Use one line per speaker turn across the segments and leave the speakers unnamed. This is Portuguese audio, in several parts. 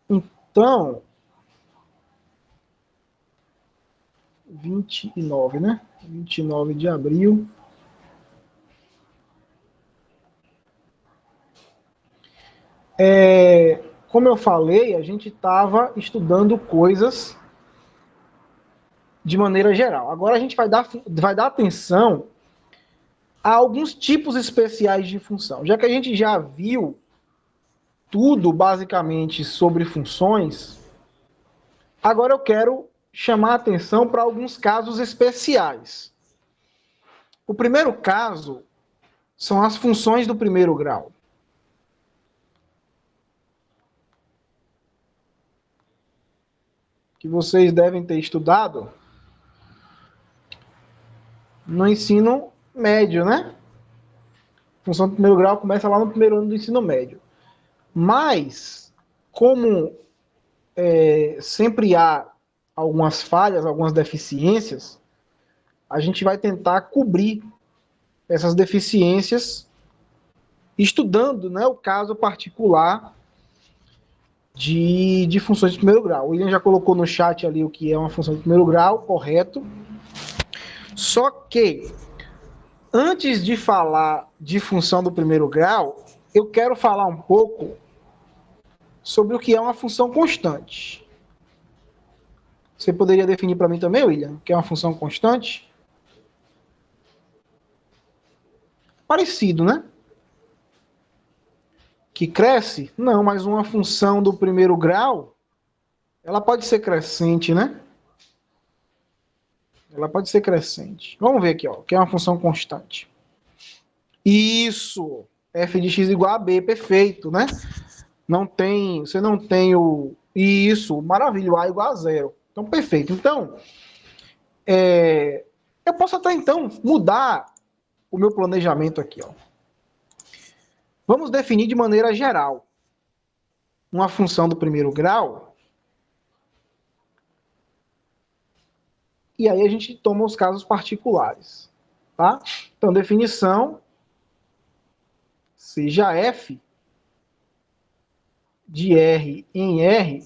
Então, 29, né? 29 de abril. Como eu falei, a gente estava estudando coisas de maneira geral. Agora a gente vai dar atenção a alguns tipos especiais de função. Já que a gente já viu tudo basicamente sobre funções, agora eu quero chamar a atenção para alguns casos especiais. O primeiro caso são as funções do primeiro grau. Que vocês devem ter estudado no ensino médio, né? A função do primeiro grau começa lá no primeiro ano do ensino médio. Mas, como sempre há algumas falhas, algumas deficiências, a gente vai tentar cobrir essas deficiências estudando, né, o caso particular de funções de primeiro grau. O William já colocou no chat ali o que é uma função de primeiro grau, correto. Só que, antes de falar de função do primeiro grau, eu quero falar um pouco sobre o que é uma função constante. Você poderia definir para mim também, William, o que é uma função constante? Parecido, né? Que cresce? Não, mas uma função do primeiro grau, ela pode ser crescente, né? Ela pode ser crescente. Vamos ver aqui, ó, que é uma função constante. Isso! F de x igual a b, perfeito, né? Você não tem o... Isso, maravilha, o a igual a zero. Então, perfeito. Então, eu posso até, então, mudar o meu planejamento aqui, ó. Vamos definir de maneira geral uma função do primeiro grau, e aí a gente toma os casos particulares, tá? Então, definição, seja f de R em R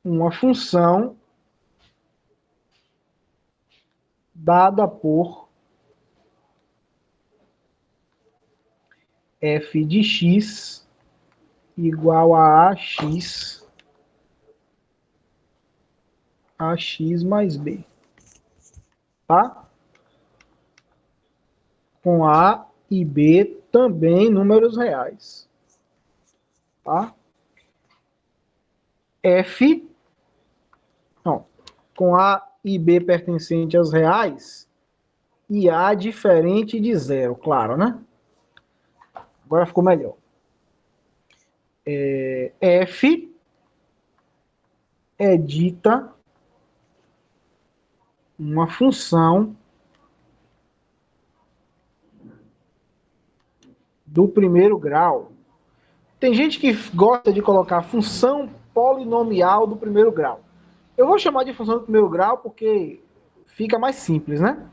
uma função dada por f de x igual a ax mais b, tá? Com a e b também números reais, tá? F, não, com a e b pertencente aos reais e a diferente de zero, claro, né? Agora ficou melhor. F é dita uma função do primeiro grau. Tem gente que gosta de colocar função polinomial do primeiro grau. Eu vou chamar de função do primeiro grau porque fica mais simples, né?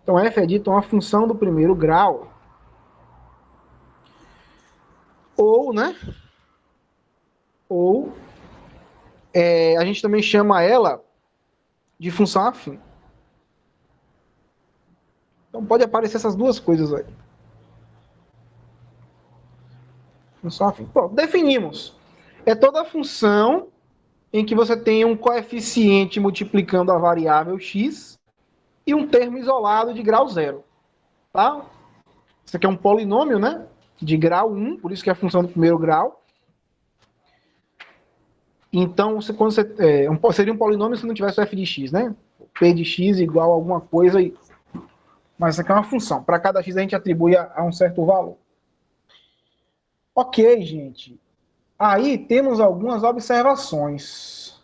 Então, f é dita uma função do primeiro grau. Ou, né? Ou a gente também chama ela de função afim. Então, pode aparecer essas duas coisas aí. Função afim. Pronto, definimos. É toda função em que você tem um coeficiente multiplicando a variável x e um termo isolado de grau zero. Tá? Isso aqui é um polinômio, né? De grau 1, por isso que é a função do primeiro grau. Então, seria um polinômio se não tivesse o f de x, né? P de x igual a alguma coisa, mas isso aqui é uma função. Para cada x a gente atribui a um certo valor. Ok, gente. Aí temos algumas observações.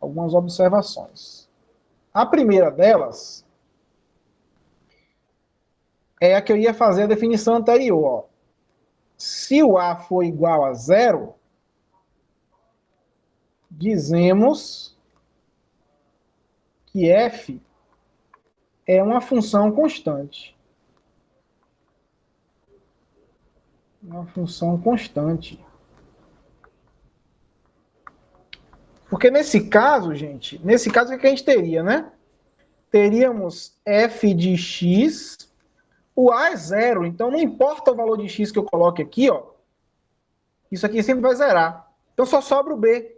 Algumas observações. A primeira delas é a que eu ia fazer a definição anterior. Ó. Se o A for igual a zero, dizemos que f é uma função constante. uma função constante. Porque nesse caso, gente, nesse caso o que a gente teria, né? Teríamos f de x, o a é zero, então não importa o valor de x que eu coloque aqui, ó, isso aqui sempre vai zerar. Então só sobra o b.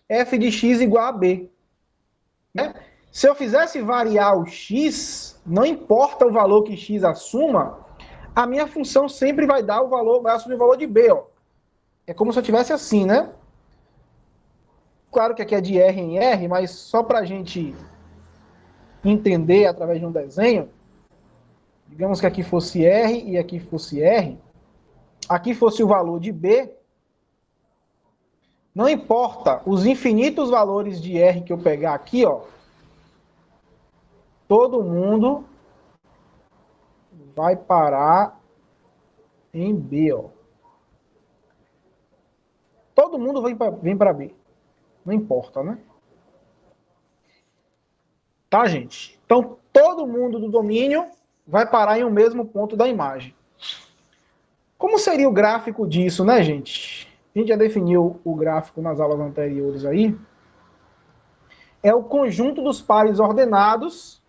F de x igual a b. Né? Se eu fizesse variar o x, não importa o valor que x assuma, a minha função sempre vai dar o valor, vai assumir o valor de b, ó. É como se eu tivesse assim, né? Claro que aqui é de R em R, mas só para a gente entender através de um desenho, digamos que aqui fosse R e aqui fosse R, aqui fosse o valor de B, não importa os infinitos valores de R que eu pegar aqui, ó, todo mundo vai parar em B, ó. Todo mundo vem para B. Não importa, né? Tá, gente? Então, todo mundo do domínio vai parar em um mesmo ponto da imagem. Como seria o gráfico disso, né, gente? A gente já definiu o gráfico nas aulas anteriores aí. É o conjunto dos pares ordenados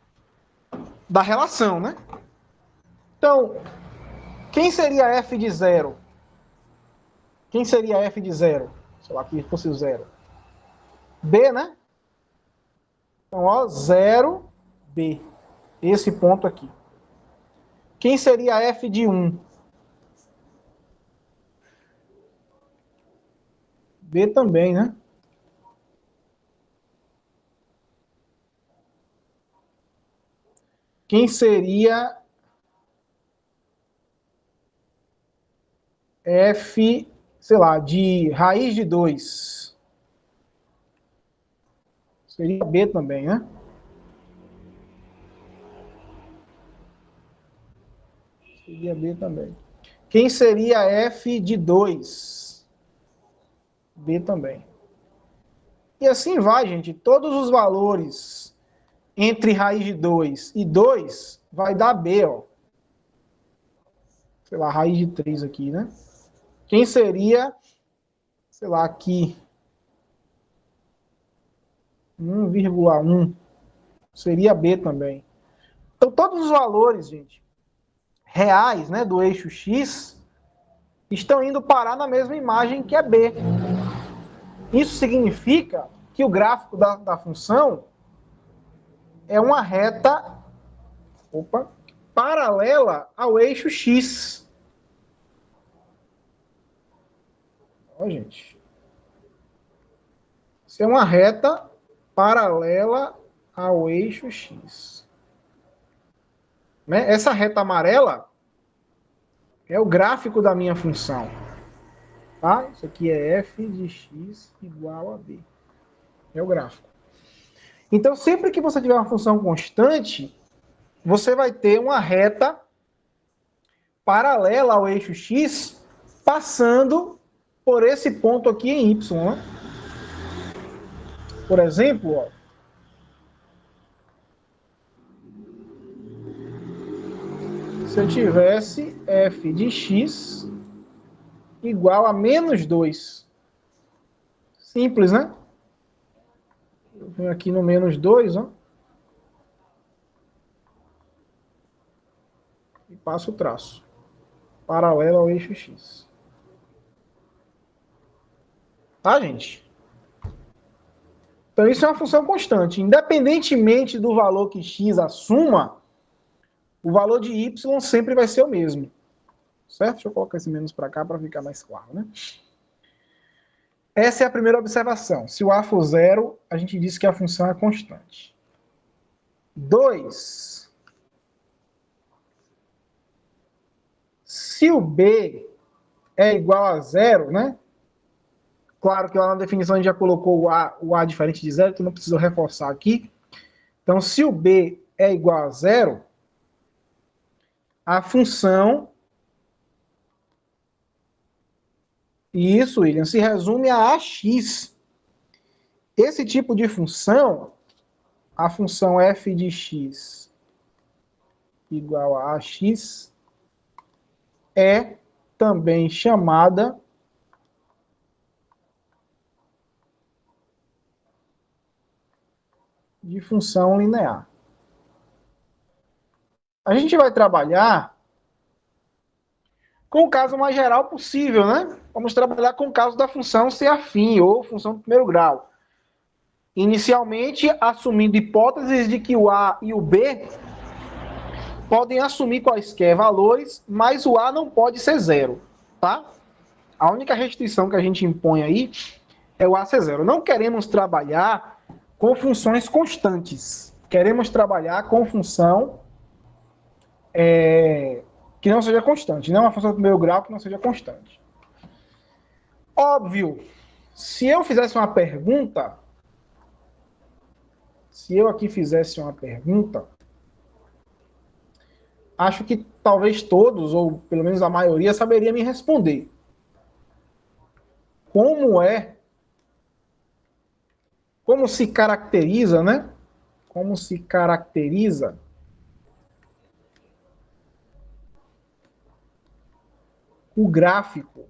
da relação, né? Então, quem seria f de zero? Quem seria f de zero? Sei lá, que fosse o zero. B, né? Então, ó, 0, B. Esse ponto aqui. Quem seria f de 1? B também, né? Quem seria f, sei lá, de raiz de 2? Seria B também, né? Seria B também. Quem seria f de 2? B também. E assim vai, gente. Todos os valores entre raiz de 2 e 2 vai dar B, ó. Sei lá, raiz de 3 aqui, né? Quem seria, sei lá, aqui 1,1 seria B também. Então todos os valores, gente, reais, né, do eixo X estão indo parar na mesma imagem que é B. Isso significa que o gráfico da função é uma reta, paralela ao eixo X. Ó, gente. Isso é uma reta paralela ao eixo X. Né? Essa reta amarela é o gráfico da minha função. Tá? Isso aqui é f de x igual a b. É o gráfico. Então, sempre que você tiver uma função constante, você vai ter uma reta paralela ao eixo x, passando por esse ponto aqui em y. Né? Por exemplo, ó, se eu tivesse f de x igual a menos 2. Simples, né? Eu venho aqui no menos 2, ó, e passo o traço. Paralelo ao eixo x. Tá, gente? Então, isso é uma função constante. Independentemente do valor que x assuma, o valor de y sempre vai ser o mesmo. Certo? Deixa eu colocar esse menos para cá para ficar mais claro, né? Essa é a primeira observação. Se o a for zero, a gente diz que a função é constante. 2. Se o b é igual a zero, né? Claro que lá na definição a gente já colocou o a diferente de zero, então não precisa reforçar aqui. Então, se o b é igual a zero, a função... Isso, William, se resume a ax. Esse tipo de função, a função f de x igual a ax, é também chamada de função linear. A gente vai trabalhar com o caso mais geral possível, né? Vamos trabalhar com o caso da função ser afim ou função do primeiro grau. Inicialmente, assumindo hipóteses de que o A e o B podem assumir quaisquer valores, mas o A não pode ser zero, tá? A única restrição que a gente impõe aí é o A ser zero. Não queremos trabalhar com funções constantes. Queremos trabalhar com função que não seja constante, não uma função do primeiro grau que não seja constante. Óbvio, se eu fizesse uma pergunta, se eu aqui fizesse uma pergunta, acho que talvez todos, ou pelo menos a maioria, saberia me responder. Como se caracteriza, né? Como se caracteriza o gráfico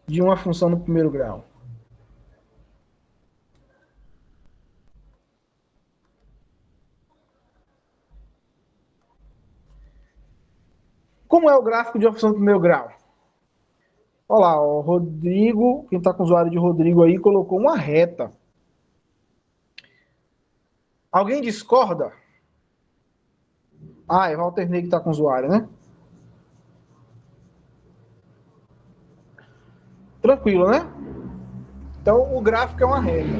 de uma função no primeiro grau? Como é o gráfico de uma função no primeiro grau? Olha lá, o Rodrigo, quem está com o usuário de Rodrigo aí, colocou uma reta. Alguém discorda? Ah, é Walter Ney que está com o usuário, né? Tranquilo, né? Então, o gráfico é uma reta.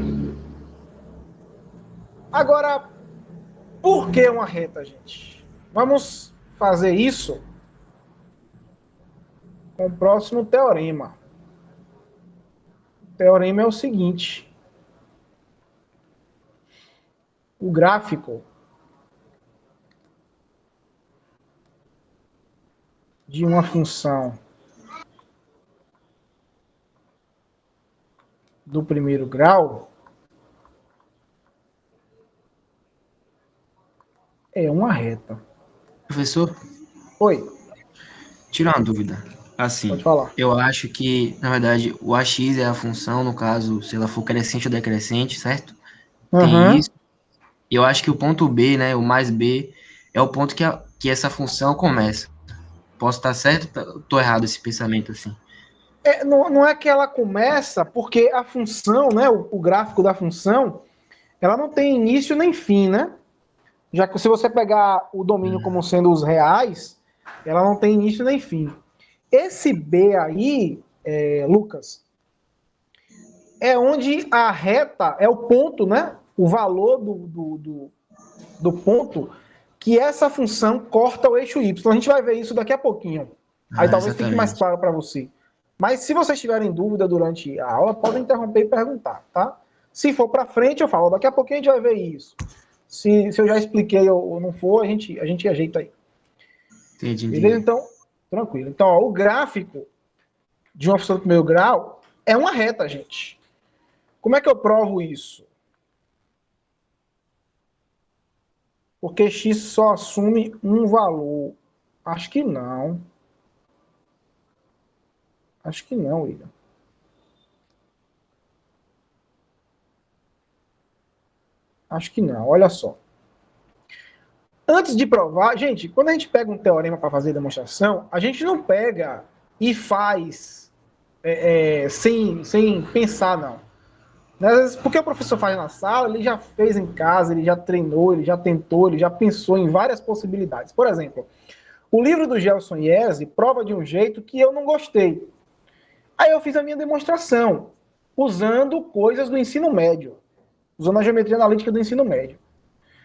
Agora, por que uma reta, gente? Vamos fazer isso com o próximo teorema. O teorema é o seguinte. O gráfico de uma função do primeiro grau é uma reta.
Professor,
Oi,
tira uma dúvida.
pode
Assim,
falar.
eu acho que, na verdade, o AX é a função, no caso, se ela for crescente ou decrescente, certo? Tem
Aham.
isso. E eu acho que o ponto B, né, o mais B, é o ponto que essa função começa. Posso estar certo? Estou errado esse pensamento assim.
Não é que ela começa, porque a função, né, o gráfico da função, ela não tem início nem fim, né? Já que se você pegar o domínio como sendo os reais, ela não tem início nem fim. Esse B aí, Lucas, é onde a reta é o ponto, né? O valor do ponto que essa função corta o eixo Y. A gente vai ver isso daqui a pouquinho. Aí
Ah,
talvez fique mais
exatamente.
claro para você. Mas se vocês tiverem dúvida durante a aula, podem interromper e perguntar, tá? Se for para frente, eu falo, daqui a pouquinho a gente vai ver isso. Se eu já expliquei ou não for, a gente ajeita aí.
Entendi,
Beleza?
entendi.
Então, tranquilo. Então, ó, o gráfico de uma função do primeiro grau é uma reta, gente. Como é que eu provo isso? Porque x só assume um valor. Acho que não. Acho que não, William. Acho que não. Olha só. Antes de provar, gente, quando a gente pega um teorema para fazer demonstração, a gente não pega e faz sem pensar, não. Às vezes, porque o professor faz na sala, ele já fez em casa, ele já treinou, ele já tentou, ele já pensou em várias possibilidades. Por exemplo, o livro do Gelson Iese prova de um jeito que eu não gostei. Aí eu fiz a minha demonstração, usando coisas do ensino médio, usando a geometria analítica do ensino médio.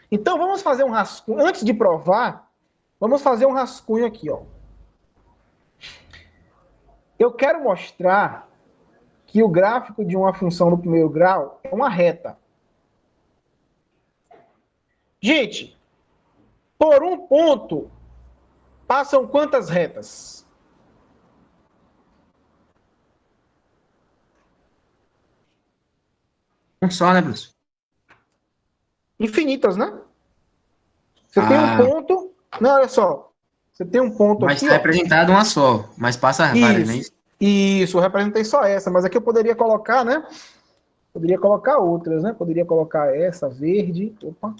Então vamos fazer um rascunho, antes de provar, vamos fazer um rascunho aqui, ó. Eu quero mostrar que o gráfico de uma função do primeiro grau é uma reta. Gente, por um ponto, passam quantas retas?
Um só, né, professor?
Infinitas, né? Você tem um
Ah,
ponto, Não, olha só. Você tem um ponto
Mas
aqui,
está
ó.
representado uma só, mas passa várias, não é
Isso.
isso?
Isso, eu representei só essa, mas aqui eu poderia colocar, né? Poderia colocar outras, né? Poderia colocar essa verde. Opa.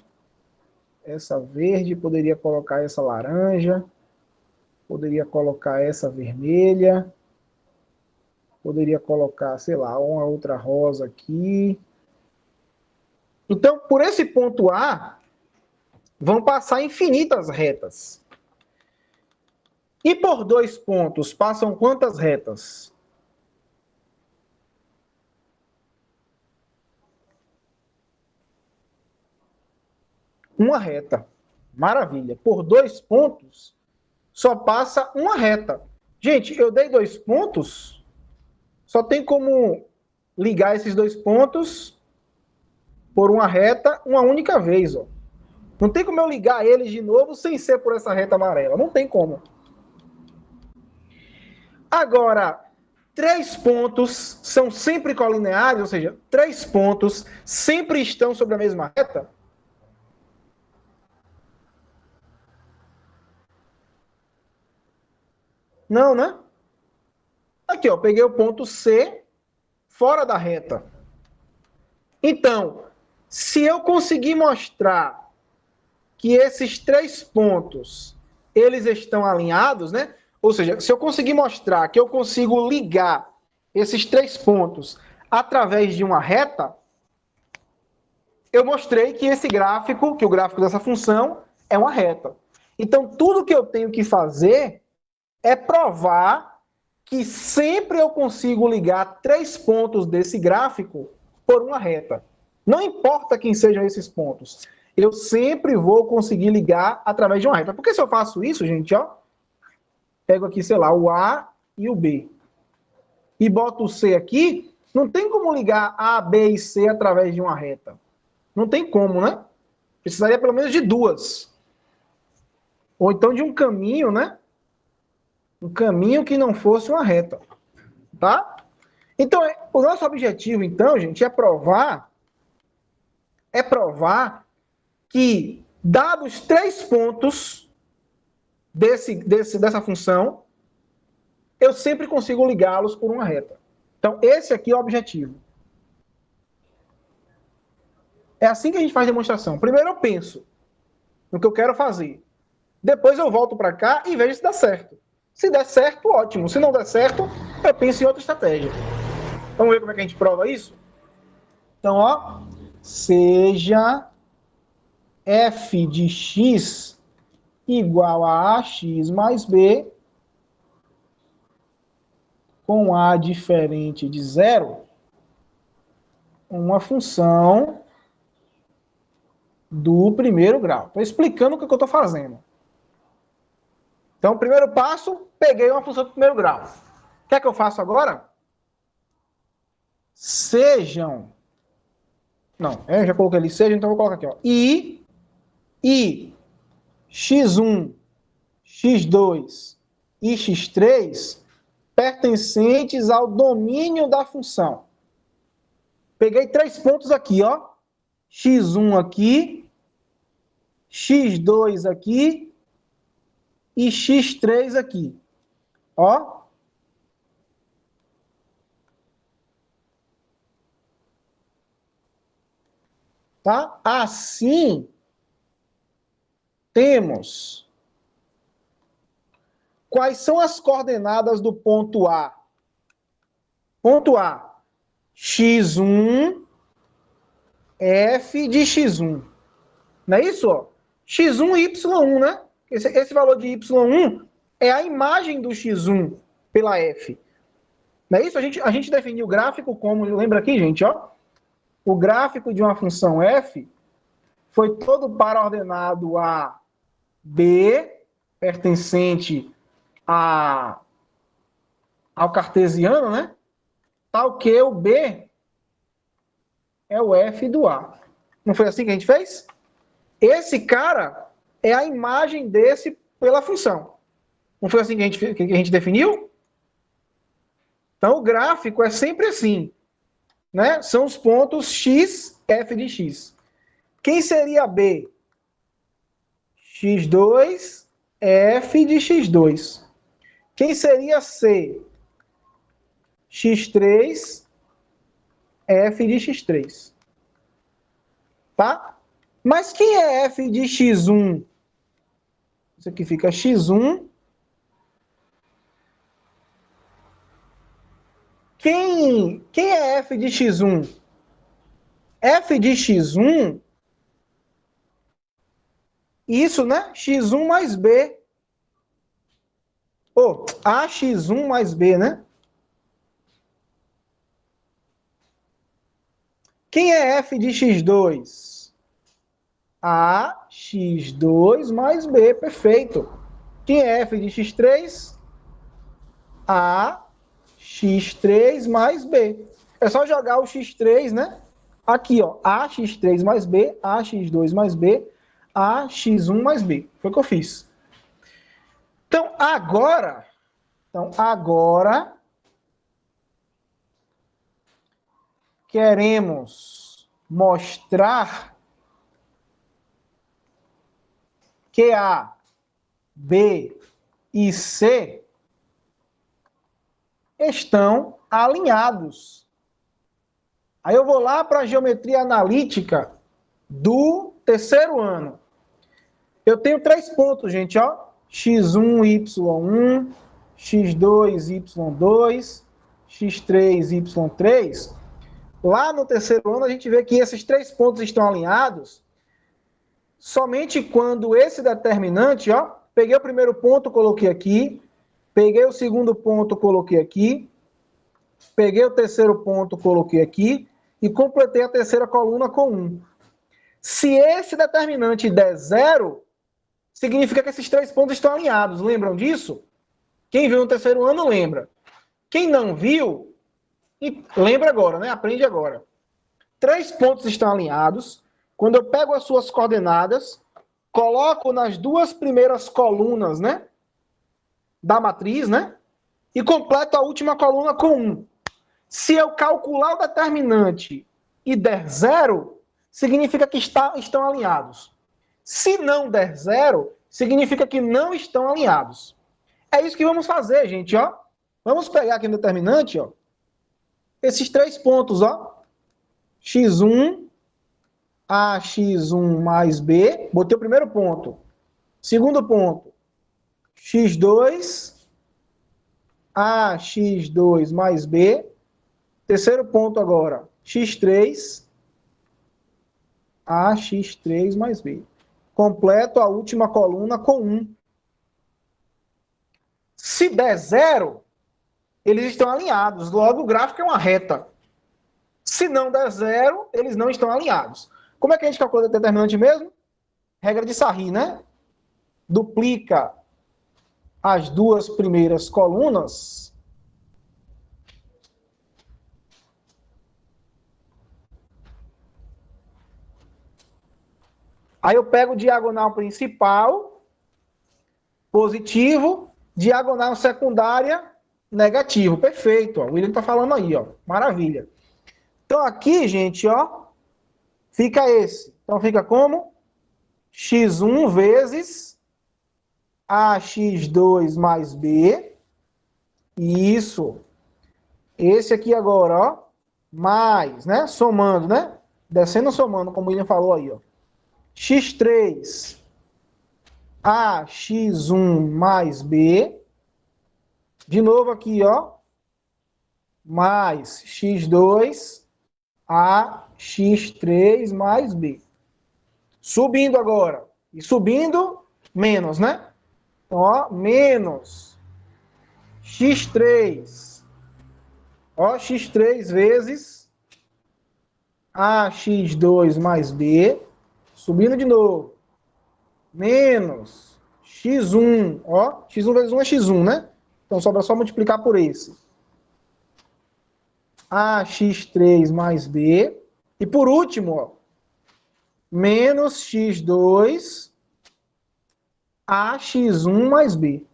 Essa verde, poderia colocar essa laranja. Poderia colocar essa vermelha. Poderia colocar, sei lá, uma outra rosa aqui. Então, por esse ponto A, vão passar infinitas retas. E por 2 pontos, passam quantas retas? Uma reta. Maravilha. Por 2 pontos, só passa uma reta. Gente, eu dei 2 pontos, só tem como ligar esses 2 pontos por uma reta uma única vez. Ó. Não tem como eu ligar eles de novo sem ser por essa reta amarela. Não tem como. Agora, 3 pontos são sempre colineares, ou seja, 3 pontos sempre estão sobre a mesma reta? Não, né? Aqui, ó, peguei o ponto C fora da reta. Então, se eu conseguir mostrar que esses 3 pontos eles estão alinhados, né? Ou seja, se eu conseguir mostrar que eu consigo ligar esses 3 pontos através de uma reta, eu mostrei que esse gráfico, que o gráfico dessa função é uma reta. Então, tudo que eu tenho que fazer é provar que sempre eu consigo ligar 3 pontos desse gráfico por uma reta. Não importa quem sejam esses pontos. Eu sempre vou conseguir ligar através de uma reta. Porque se eu faço isso, gente, ó, pego aqui, sei lá, o A e o B. E boto o C aqui, não tem como ligar A, B e C através de uma reta. Não tem como, né? Precisaria pelo menos de 2. Ou então de um caminho, né? Um caminho que não fosse uma reta. Tá? Então, o nosso objetivo, então, gente, é provar que, dados 3 pontos dessa função, eu sempre consigo ligá-los por uma reta. Então, esse aqui é o objetivo. É assim que a gente faz demonstração. Primeiro eu penso no que eu quero fazer. Depois eu volto para cá e vejo se dá certo. Se der certo, ótimo. Se não der certo, eu penso em outra estratégia. Vamos ver como é que a gente prova isso? Então, ó, seja f de x igual a ax mais b com a diferente de zero, uma função do primeiro grau. Estou explicando o que eu estou fazendo. Então, primeiro passo, peguei uma função do primeiro grau. O que é que eu faço agora? Sejam... Não, eu já coloquei ali sejam, então eu vou colocar aqui. Ó. I, x1, x2 e x3 pertencentes ao domínio da função. Peguei 3 pontos aqui, ó. X1 aqui, x2 aqui e x3 aqui. Ó. Tá? Assim, temos quais são as coordenadas do ponto A? Ponto A, x1, f de x1. Não é isso? Ó? x1 e y1, né? Esse valor de y1 é a imagem do x1 pela f. Não é isso? A gente definiu o gráfico como, lembra aqui, gente, ó? O gráfico de uma função f foi todo paraordenado a b, pertencente ao cartesiano, né? Tal que o b é o f do a. Não foi assim que a gente fez? Esse cara é a imagem desse pela função. Não foi assim que a gente definiu? Então, o gráfico é sempre assim. Né? São os pontos x, f de x. Quem seria B? x2 f de x2. Quem seria C? x3, f de x3. Tá? Mas quem é f de x1? Isso aqui fica x1. Quem é f de x1? F de x1, isso, né? x1 mais b. Ou ax1 mais b, né? Quem é f de x2? ax2 mais b, perfeito. Quem é f de x3? ax3 mais b. É só jogar o x3, né? Aqui, ó, ax3 mais b, ax2 mais b, ax1 mais b. Foi o que eu fiz. Então, agora queremos mostrar que A, B e C estão alinhados. Aí eu vou lá para a geometria analítica do terceiro ano. Eu tenho 3 pontos, gente, ó. x1, y1, x2, y2, x3, y3. Lá no terceiro ano, a gente vê que esses 3 pontos estão alinhados somente quando esse determinante, ó, peguei o primeiro ponto, coloquei aqui, peguei o segundo ponto, coloquei aqui, peguei o terceiro ponto, coloquei aqui, e completei a terceira coluna com 1. Se esse determinante der 0, significa que esses 3 pontos estão alinhados. Lembram disso? Quem viu no terceiro ano, lembra. Quem não viu, lembra agora, né? Aprende agora. 3 pontos estão alinhados. Quando eu pego as suas coordenadas, coloco nas 2 primeiras colunas, né? Da matriz, né? E completo a última coluna com 1. Se eu calcular o determinante e der 0, significa que estão alinhados. Se não der 0, significa que não estão alinhados. É isso que vamos fazer, gente, ó. Vamos pegar aqui no determinante, ó. Esses 3 pontos, ó. x1, ax1 mais b. Botei o primeiro ponto. Segundo ponto, x2, ax2 mais b. Terceiro ponto agora, x3, ax3 mais b. Completo a última coluna com 1. Se der 0, eles estão alinhados. Logo, o gráfico é uma reta. Se não der 0, eles não estão alinhados. Como é que a gente calcula o determinante mesmo? Regra de Sarri, né? Duplica as 2 primeiras colunas. Aí eu pego o diagonal principal, positivo, diagonal secundária, negativo. Perfeito, ó. O William tá falando aí, ó. Maravilha. Então aqui, gente, ó, fica esse. Então fica como? x1 vezes ax2 mais b. Isso. Esse aqui agora, ó, mais, né? Somando, né? Descendo somando, como o William falou aí, ó. x3 ax1 mais b. De novo aqui, ó. Mais x2 ax3 mais b. Subindo agora. E subindo, menos, né? Então, ó, menos x3. Ó, x3 vezes ax2 mais b. Subindo de novo. Menos x1. Ó, x1 vezes 1 é x1, né? Então, sobra só multiplicar por esse. ax3 mais b. E por último, ó, menos x2 ax1 mais b.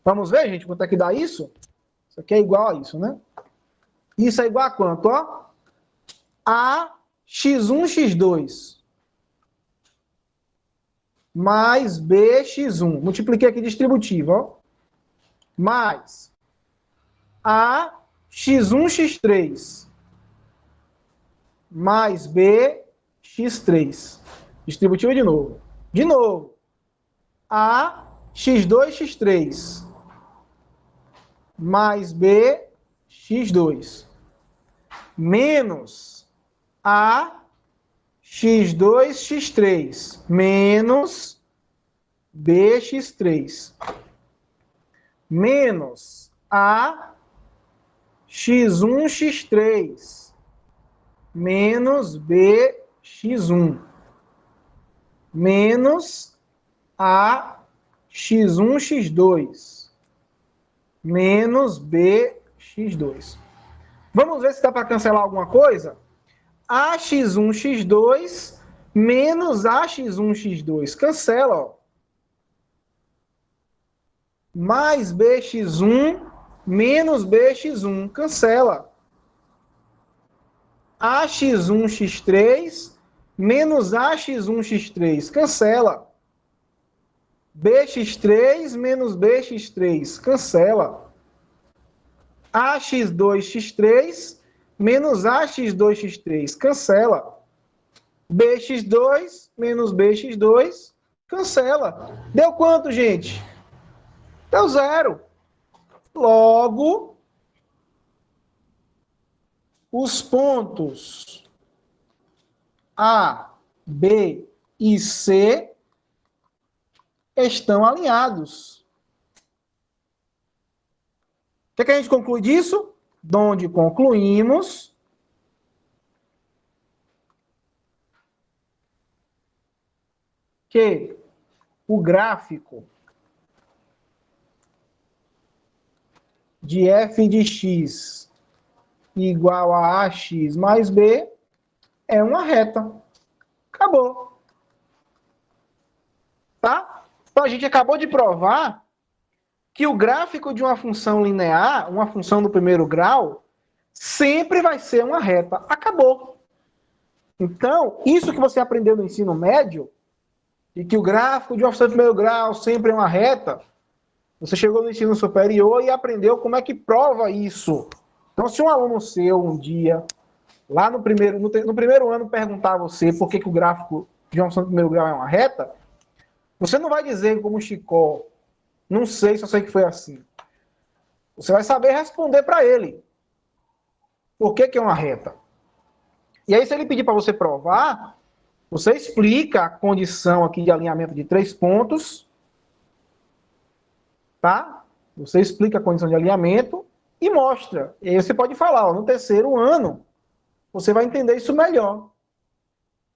Vamos ver, gente, quanto é que dá isso? Isso aqui é igual a isso, né? Isso é igual a quanto, ó? A x1, x2. mais bx1. Multipliquei aqui distributivo, ó. Mais a x1, x3 mais b, x3. Distributivo de novo. De novo. A, x2, x3 mais b, x2. Menos a, x2, x3 menos b, x3. Menos a, x1, x3 menos b, x1. Menos a, x1, x2 menos b, x2. Vamos ver se dá para cancelar alguma coisa? AX1, x2 menos AX1, x2. Cancela, ó. Mais BX1 menos BX1. Cancela. AX1, x3 menos AX1, x3. Cancela. BX3 menos BX3. Cancela. AX2, x3 menos AX2, x3. Cancela. BX2 menos BX2. Cancela. Deu quanto, gente? Deu 0. Logo, os pontos A, B e C estão alinhados. O que a gente conclui disso? Donde concluímos que o gráfico de f de x igual a ax mais b é uma reta. Acabou. Tá? Então a gente acabou de provar que o gráfico de uma função linear, uma função do primeiro grau, sempre vai ser uma reta. Acabou. Então, isso que você aprendeu no ensino médio, e que o gráfico de uma função do primeiro grau sempre é uma reta, você chegou no ensino superior e aprendeu como é que prova isso. Então, se um aluno seu, um dia, lá no primeiro ano, perguntar a você por que o gráfico de uma função do primeiro grau é uma reta, você não vai dizer como Chicó, não sei, só sei que foi assim. Você vai saber responder para ele. Por que é uma reta? E aí, se ele pedir para você provar, você explica a condição aqui de alinhamento de 3 pontos, tá? Você explica a condição de alinhamento e mostra. E aí você pode falar, ó, no terceiro ano, você vai entender isso melhor.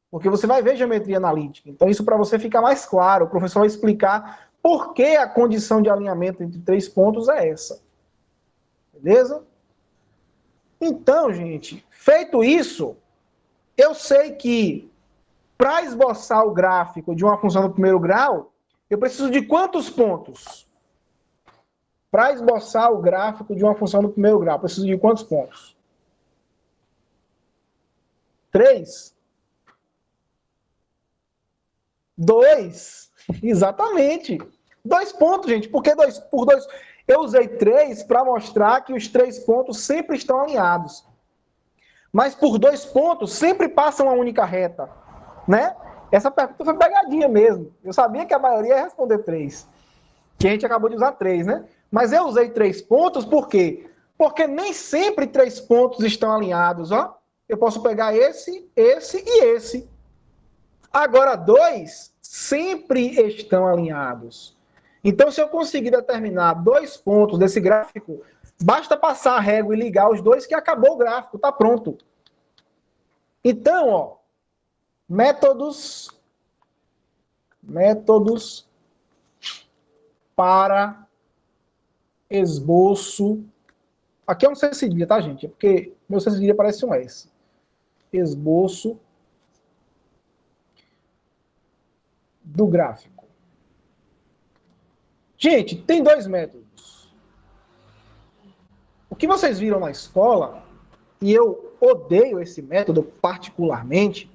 Porque você vai ver geometria analítica. Então, isso para você ficar mais claro. O professor vai explicar por que a condição de alinhamento entre 3 pontos é essa. Beleza? Então, gente, feito isso, eu sei que para esboçar o gráfico de uma função do primeiro grau, eu preciso de quantos pontos? Para esboçar o gráfico de uma função do primeiro grau, eu preciso de quantos pontos? 3? 2? Exatamente. 2 pontos, gente. Por que 2? Por 2? Eu usei 3 para mostrar que os 3 pontos sempre estão alinhados. Mas por 2 pontos sempre passa uma única reta, né? Essa pergunta foi pegadinha mesmo. Eu sabia que a maioria ia responder 3. Que a gente acabou de usar 3, né? Mas eu usei 3 pontos por quê? Porque nem sempre 3 pontos estão alinhados, ó. Eu posso pegar esse, esse e esse. Agora, 2 sempre estão alinhados. Então, se eu conseguir determinar 2 pontos desse gráfico, basta passar a régua e ligar os 2 que acabou o gráfico, está pronto. Então, ó, métodos para esboço. Aqui é um C cedilha, tá, gente? É porque meu C cedilha parece um S. Esboço do gráfico. Gente, tem 2 métodos. O que vocês viram na escola, e eu odeio esse método particularmente,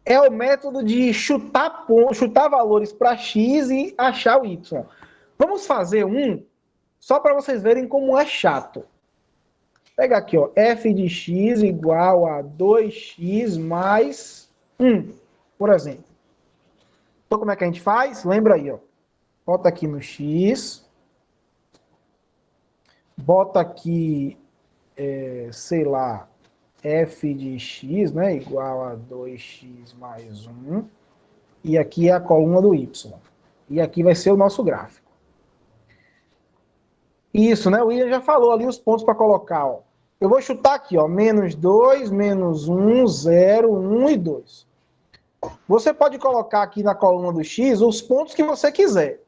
é o método de chutar valores para x e achar o y. Vamos fazer um, só para vocês verem como é chato. Pega aqui, ó, f de x igual a 2x mais 1, por exemplo. Então, como é que a gente faz? Lembra aí, ó. Bota aqui no x. Bota aqui, sei lá, f de x, né, igual a 2x mais 1. E aqui é a coluna do y. E aqui vai ser o nosso gráfico. Isso, né? O William já falou ali os pontos para colocar, ó. Eu vou chutar aqui, ó, menos 2, menos 1, 0, 1 e 2. Você pode colocar aqui na coluna do x os pontos que você quiser.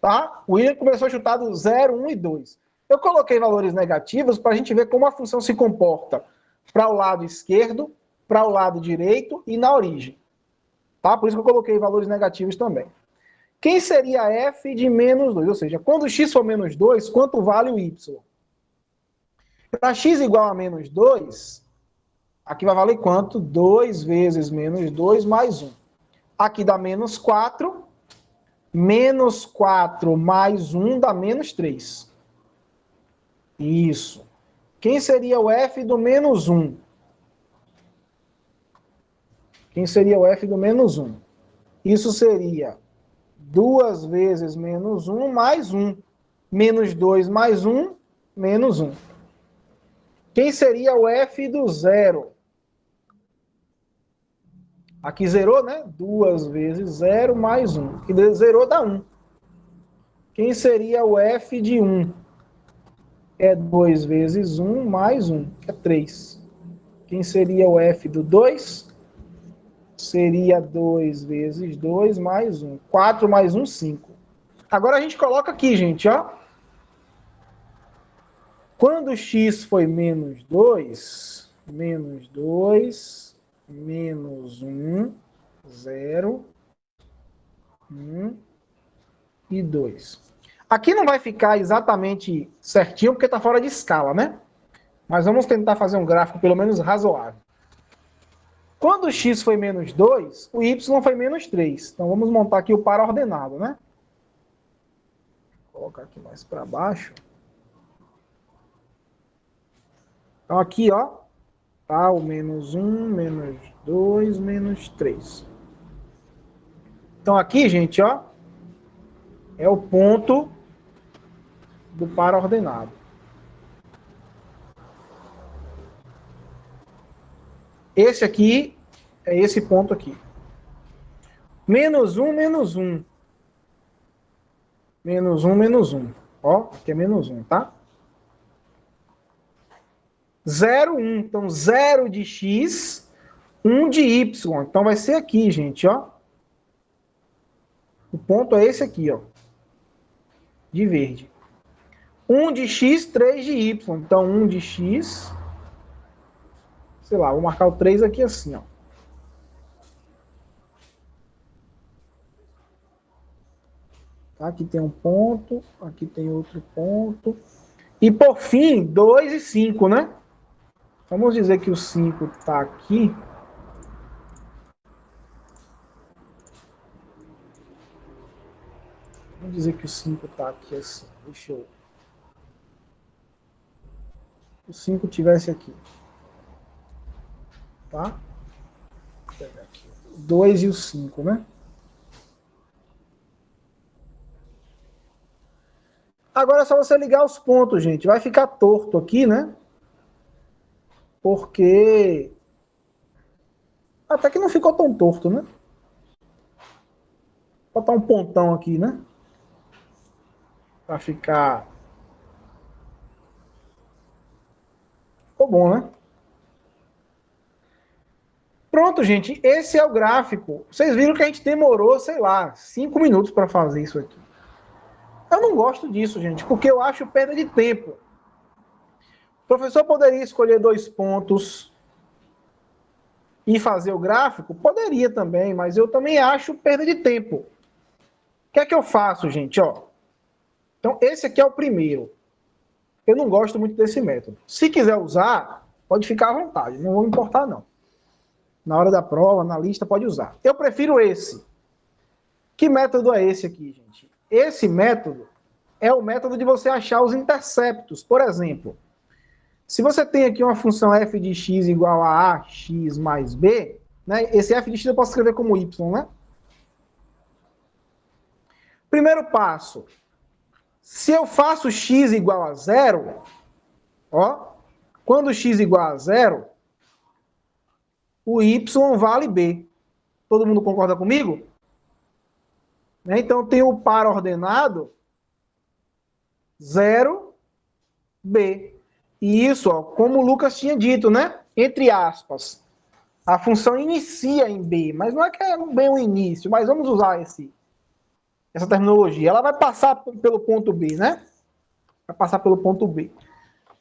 Tá? O William começou a chutar do 0, 1 e 2. Eu coloquei valores negativos para a gente ver como a função se comporta para o lado esquerdo, para o lado direito e na origem. Tá? Por isso que eu coloquei valores negativos também. Quem seria f de menos 2? Ou seja, quando x for menos 2, quanto vale o y? Para x igual a menos 2, aqui vai valer quanto? 2 vezes menos 2 mais 1. Aqui dá menos 4. Menos 4 mais 1 dá menos 3. Isso. Quem seria o f do menos 1? Quem seria o f do menos 1? Isso seria 2 vezes menos 1 mais 1. Menos 2 mais 1, menos 1. Quem seria o f do zero? Aqui zerou, né? 2 vezes 0 mais 1. Aqui zerou dá 1. Quem seria o f de 1? É 2 vezes 1 mais 1, que é 3. Quem seria o f do 2? Seria 2 vezes 2 mais 1. 4 mais 1, 5. Agora a gente coloca aqui, gente, ó. Quando x foi menos 2, menos 2, menos 1, 0, 1 e 2. Aqui não vai ficar exatamente certinho, porque está fora de escala, né? Mas vamos tentar fazer um gráfico pelo menos razoável. Quando o x foi menos 2, o y foi menos 3. Então vamos montar aqui o par ordenado, né? Vou colocar aqui mais para baixo. Então aqui, ó, tá o menos 1, menos 2, menos 3. Então aqui, gente, ó, é o ponto do par ordenado. Esse aqui é esse ponto aqui. Menos 1, menos 1. Menos 1, menos 1. Ó, aqui é menos 1, tá? 0, 1. Então, 0 de x, 1 de y. Então, vai ser aqui, gente, ó. O ponto é esse aqui, ó. De verde. 1 de x, 3 de y. Então, 1 de x... Sei lá, vou marcar o 3 aqui assim, ó. Aqui tem um ponto, aqui tem outro ponto. E, por fim, 2 e 5, né? Vamos dizer que o 5 está aqui. Vamos dizer que o 5 está aqui assim. Deixa eu... O 5 tivesse aqui. Tá? Vou pegar aqui. O 2 e o 5, né? Agora é só você ligar os pontos, gente. Vai ficar torto aqui, né? Porque... Até que não ficou tão torto, né? Vou botar um pontão aqui, né? Pra ficar... Ficou bom, né? Pronto, gente. Esse é o gráfico. Vocês viram que a gente demorou, sei lá, 5 minutos para fazer isso aqui. Eu não gosto disso, gente, porque eu acho perda de tempo. O professor poderia escolher 2 pontos e fazer o gráfico? Poderia também, mas eu também acho perda de tempo. O que é que eu faço, gente? Ó. Então, esse aqui é o primeiro. Eu não gosto muito desse método. Se quiser usar, pode ficar à vontade. Não vou me importar, não. Na hora da prova, na lista, pode usar. Eu prefiro esse. Que método é esse aqui, gente? Esse método é o método de você achar os interceptos. Por exemplo, se você tem aqui uma função f de x igual a ax mais b, né? Esse f de x eu posso escrever como y, né? Primeiro passo. Se eu faço x igual a zero, ó, quando x igual a zero, o y vale b. Todo mundo concorda comigo? Então, tem o par ordenado 0, b. E isso, ó, como o Lucas tinha dito, né? Entre aspas, a função inicia em b, mas não é que é bem um início, mas vamos usar essa terminologia. Ela vai passar pelo ponto b, né? Vai passar pelo ponto b.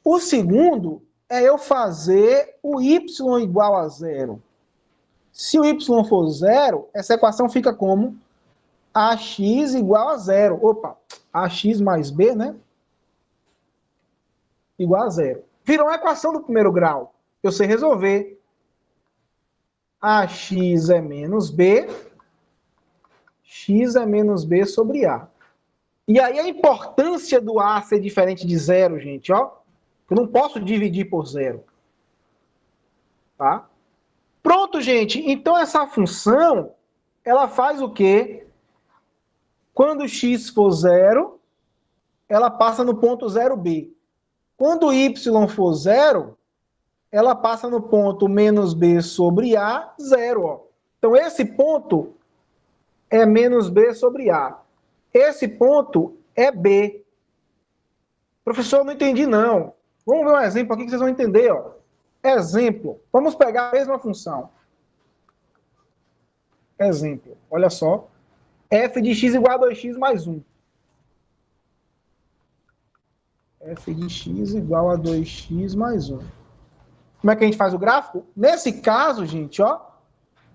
O segundo é eu fazer o y igual a zero. Se o y for zero, essa equação fica como ax igual a zero. Opa, ax mais b, né? Igual a zero. Virou uma equação do primeiro grau. Eu sei resolver. Ax é menos b, x é menos b sobre a. E aí a importância do a ser diferente de zero, gente, ó. Eu não posso dividir por zero. Tá? Pronto, gente. Então essa função, ela faz o quê? Quando x for zero, ela passa no ponto 0b. Quando y for zero, ela passa no ponto menos b sobre a, zero. Ó. Então esse ponto é menos b sobre a. Esse ponto é b. Professor, não entendi não. Vamos ver um exemplo aqui que vocês vão entender. Ó. Exemplo. Vamos pegar a mesma função. Exemplo. Olha só. F de x igual a 2x mais 1. F de x igual a 2x mais 1. Como é que a gente faz o gráfico? Nesse caso, gente, ó,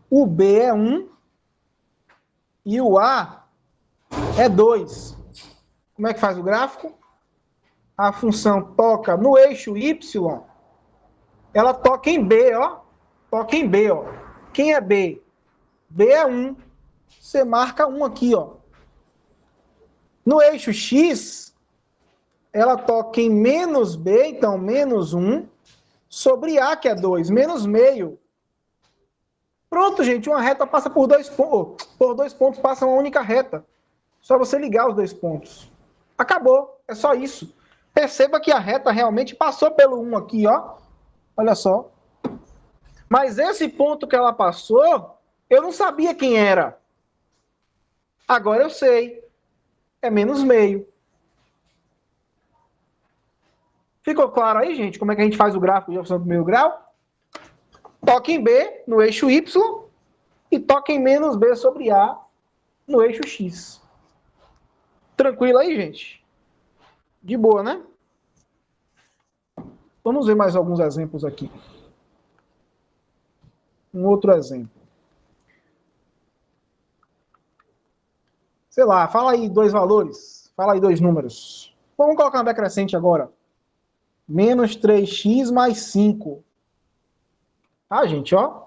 o B é 1 e o A é 2. Como é que faz o gráfico? A função toca no eixo Y, ela toca em B, ó. Toca em B, ó. Quem é B? B é 1. Você marca 1 aqui, ó. No eixo X, ela toca em menos B, então menos 1, sobre A, que é 2, menos meio. Pronto, gente, uma reta passa por dois pontos. Por 2 pontos passa uma única reta. Só você ligar os 2 pontos. Acabou, é só isso. Perceba que a reta realmente passou pelo 1 aqui, ó. Olha só. Mas esse ponto que ela passou, eu não sabia quem era. Agora eu sei. É menos meio. Ficou claro aí, gente, como é que a gente faz o gráfico de função do primeiro grau? Toca em B no eixo Y e toca em menos B sobre A no eixo X. Tranquilo aí, gente? De boa, né? Vamos ver mais alguns exemplos aqui. Um outro exemplo. Sei lá, fala aí 2 valores. Fala aí 2 números. Vamos colocar uma decrescente agora. Menos 3x mais 5. Tá, gente, ó.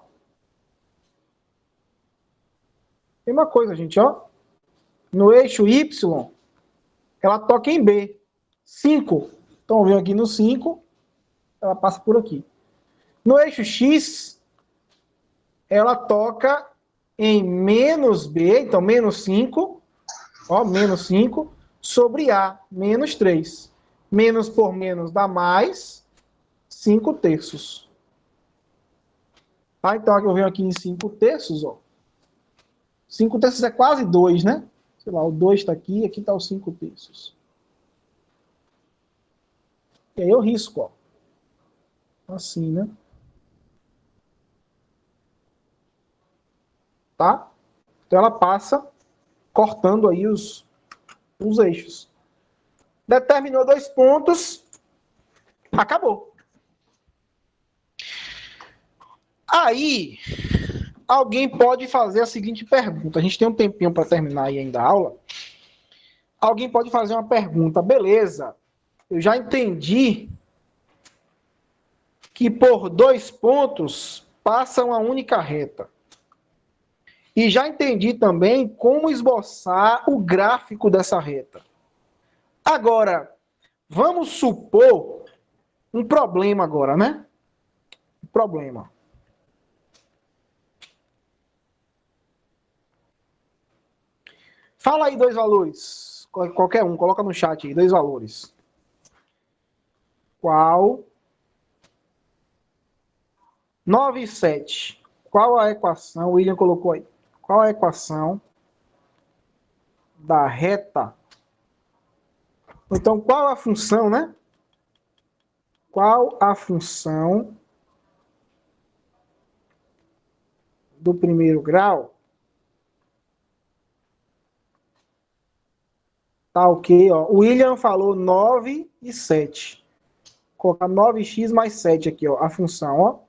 Tem uma coisa, gente, ó. No eixo Y, ela toca em B. 5. Então, vem aqui no 5, ela passa por aqui. No eixo X, ela toca em menos B, então menos 5, ó, menos 5, sobre A, menos 3. Menos por menos dá mais 5 terços. Tá? Então, eu venho aqui em 5 terços, ó. 5 terços é quase 2, né? Sei lá, o 2 está aqui está os 5 terços. E aí eu risco, ó. Assim, né? Tá? Então ela passa cortando aí os eixos. Determinou 2 pontos, acabou. Aí, alguém pode fazer a seguinte pergunta. A gente tem um tempinho para terminar aí ainda a aula. Alguém pode fazer uma pergunta. Beleza, eu já entendi que por 2 pontos passa uma única reta. E já entendi também como esboçar o gráfico dessa reta. Agora, vamos supor um problema agora, né? Um problema. Fala aí dois valores. Qualquer um, coloca no chat aí, dois valores. Qual? 9 e 7. Qual a equação? O William colocou aí. Qual a equação da reta? Então, qual a função, né? Qual a função do primeiro grau? Tá ok, ó. O William falou 9 e 7. Vou colocar 9x mais 7 aqui, ó. A função, ó.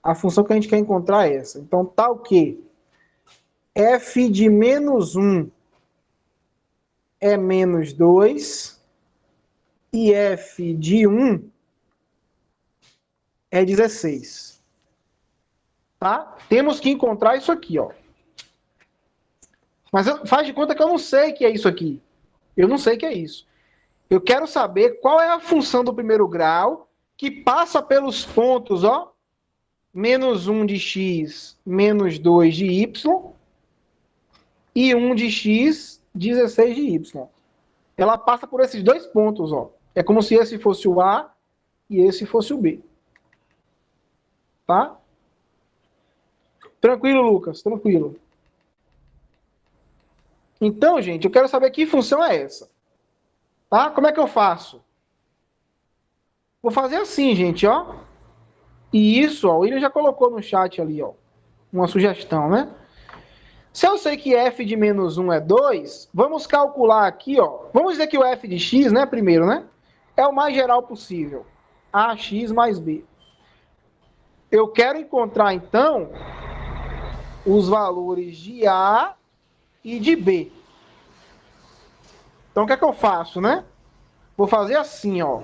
A função que a gente quer encontrar é essa. Então, tá ok. F de menos 1 é menos 2. E F de 1 é 16. Tá? Temos que encontrar isso aqui, ó. Mas faz de conta que eu não sei que é isso aqui. Eu não sei que é isso. Eu quero saber qual é a função do primeiro grau que passa pelos pontos, ó. Menos 1 de x, menos 2 de y. E 1 de x, 16 de y. Ela passa por esses dois pontos, ó. É como se esse fosse o A e esse fosse o B. Tá? Tranquilo, Lucas? Tranquilo. Então, gente, eu quero saber que função é essa. Tá? Como é que eu faço? Vou fazer assim, gente, ó. E isso, ó, o William já colocou no chat ali, ó. Uma sugestão, né? Se eu sei que f de menos 1 é 2, vamos calcular aqui, ó. Vamos dizer que o f de x, né, primeiro, né? É o mais geral possível. Ax mais b. Eu quero encontrar, então, os valores de A e de B. Então, o que é que eu faço, né? Vou fazer assim, ó.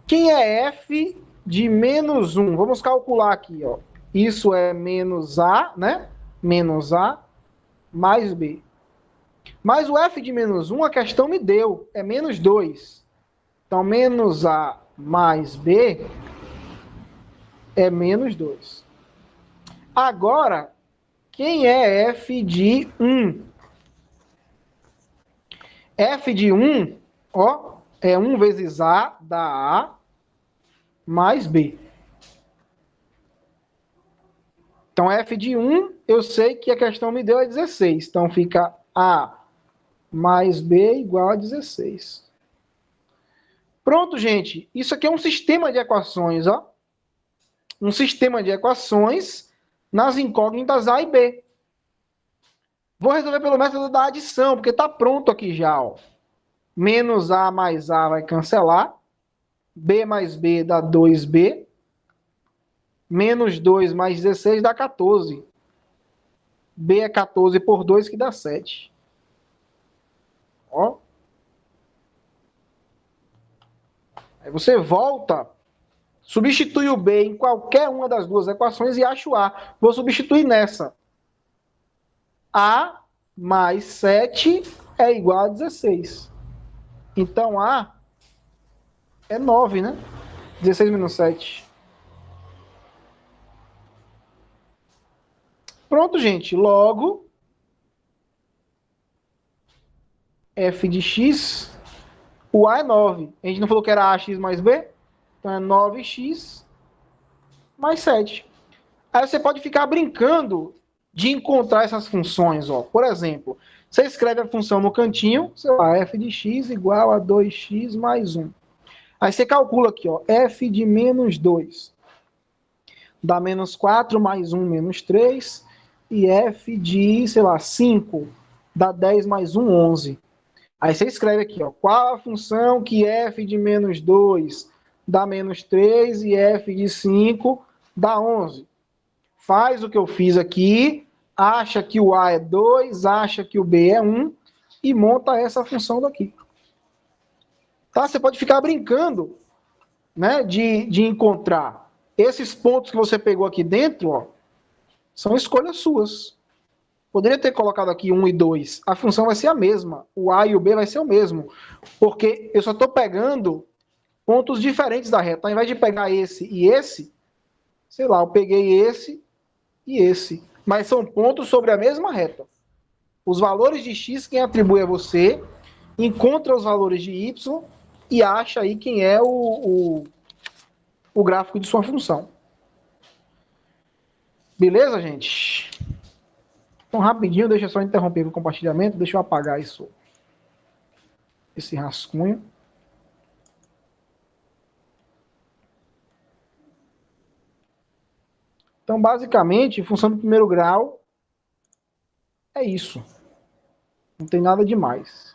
Quem é f de menos 1? Vamos calcular aqui, ó. Isso é menos A, né? Menos A mais B. Mas o f de menos 1, a questão me deu. É menos 2. Então, menos A mais B é menos 2. Agora, quem é f de 1? F de 1, ó, é 1 vezes A da A mais B. Então, f de 1, eu sei que a questão me deu é 16. Então, fica A mais B igual a 16. Pronto, gente. Isso aqui é um sistema de equações, ó. Um sistema de equações nas incógnitas A e B. Vou resolver pelo método da adição, porque está pronto aqui já, ó. Menos A mais A vai cancelar. B mais B dá 2B. Menos 2 mais 16 dá 14. B é 14 por 2, que dá 7. Ó. Aí você volta, substitui o B em qualquer uma das duas equações e acha o A. Vou substituir nessa. A mais 7 é igual a 16. Então, A é 9, né? 16 menos 7. Pronto, gente. Logo, f de x, o A é 9. A gente não falou que era ax mais b? Então é 9x mais 7. Aí você pode ficar brincando de encontrar essas funções, ó. Por exemplo, você escreve a função no cantinho, sei lá, f de x igual a 2x mais 1. Aí você calcula aqui, ó, f de menos 2. Dá menos 4 mais 1 menos 3. E f de, sei lá, 5 dá 10 mais 1, 11. Aí você escreve aqui, ó, qual a função que f de menos 2 dá menos 3 e f de 5 dá 11. Faz o que eu fiz aqui, acha que o A é 2, acha que o B é 1 e monta essa função daqui. Tá? Você pode ficar brincando, né, de encontrar. Esses pontos que você pegou aqui dentro, ó, são escolhas suas. Poderia ter colocado aqui 1 e 2. A função vai ser a mesma. O A e o B vai ser o mesmo. Porque eu só estou pegando pontos diferentes da reta. Ao invés de pegar esse e esse, sei lá, eu peguei esse e esse. Mas são pontos sobre a mesma reta. Os valores de x, quem atribui é você, encontra os valores de y e acha aí quem é o gráfico de sua função. Beleza, gente? Então, rapidinho, deixa eu só interromper o compartilhamento, deixa eu apagar esse rascunho. Então, basicamente, função do primeiro grau é isso. Não tem nada demais.